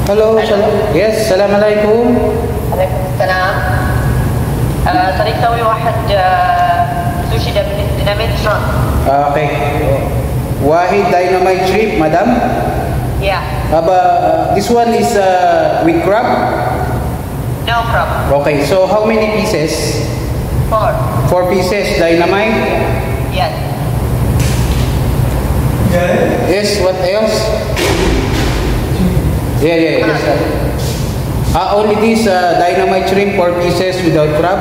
Hello, yes, السلام عليكم. عليكم السلام. طريق تسوي واحد سوشي ديناميت شرب. Okay. Wahid dynamite shrimp, madam. Yeah. This one is with crab. No crab. Okay, so how many pieces? 4. 4 pieces dynamite. Yes. Yes, what else? Yeah, yes. Only this dynamite shrimp 4 pieces without crab.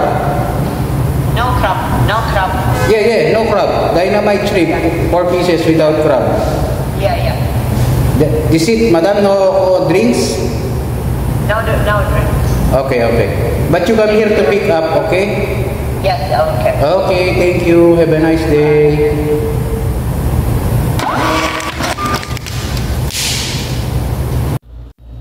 No crab. No crab. Yeah, no crab. Dynamite shrimp 4 pieces without crab. Yeah. This it, madam. No drinks. No drinks. Okay. But you come here to pick up, okay? Yes. Okay. Okay, thank you. Have a nice day.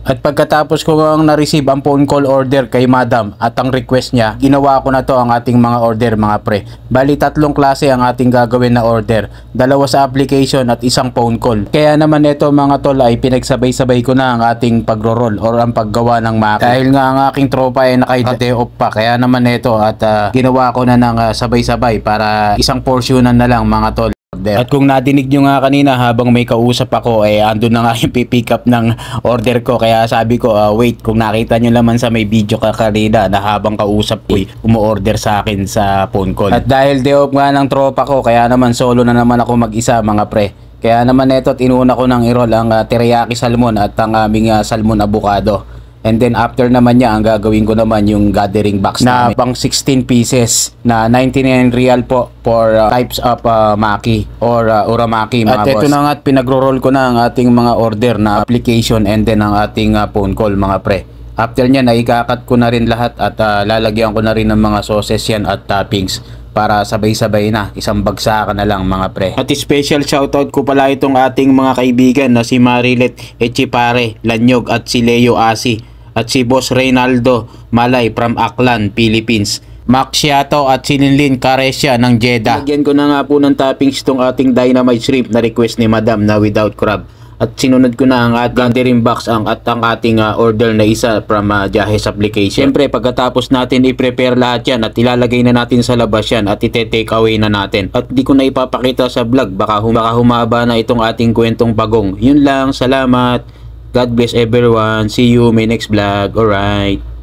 At pagkatapos ko ngang na-receive ang phone call order kay madam at ang request niya, ginawa ko na to ang ating mga order mga pre. Bali 3 klase ang ating gagawin na order. 2 sa application at 1 phone call. Kaya naman ito mga tol ay pinagsabay-sabay ko na ang ating pagro-roll or ang paggawa ng maki. Dahil nga ang aking tropa ay naka-day off pa. Kaya naman ito at ginawa ko na ng sabay-sabay para isang portionan na lang mga tol. At kung nadinig nyo nga kanina habang may kausap ako andun na nga yung pipick up ng order ko, kaya sabi ko wait, kung nakita nyo naman sa may video ka kanina na habang kausap ko umu-order sa akin sa phone call. At dahil day off nga ng tropa ko, kaya naman solo na naman ako mag-isa mga pre. Kaya naman ito inuna ko ng i-roll ang teriyaki salmon at ang aming salmon avocado. And then after naman niya, ang gagawin ko naman yung gathering box na pang 16 pieces na 99 real po for types of maki or uramaki mga boss. At ito na nga at pinagro-roll ko na ang ating mga order na application and then ang ating phone call mga pre. After niya, naikakat ko na rin lahat at lalagyan ko na rin ng mga sauces yan at toppings para sabay-sabay na, isang bagsakan na lang mga pre. At special shoutout ko pala itong ating mga kaibigan na si Marilet Echipare Lanyog at si Leo Asi at si Boss Reynaldo Malay from Aklan, Philippines. Max Yato at si Linlin Caresia ng Jeddah. Lagyan ko na nga po ng toppings itong ating dynamite shrimp na request ni Madam na without crab. At sinunod ko na ang gathering box ang ating order na isa from Jahes application. Siyempre pagkatapos natin i-prepare lahat yan at ilalagay na natin sa labas yan at ite-take away na natin. At di ko na ipapakita sa vlog, baka humaba na itong ating kwentong bagong. Yun lang, salamat. God bless everyone. See you may next vlog. Alright.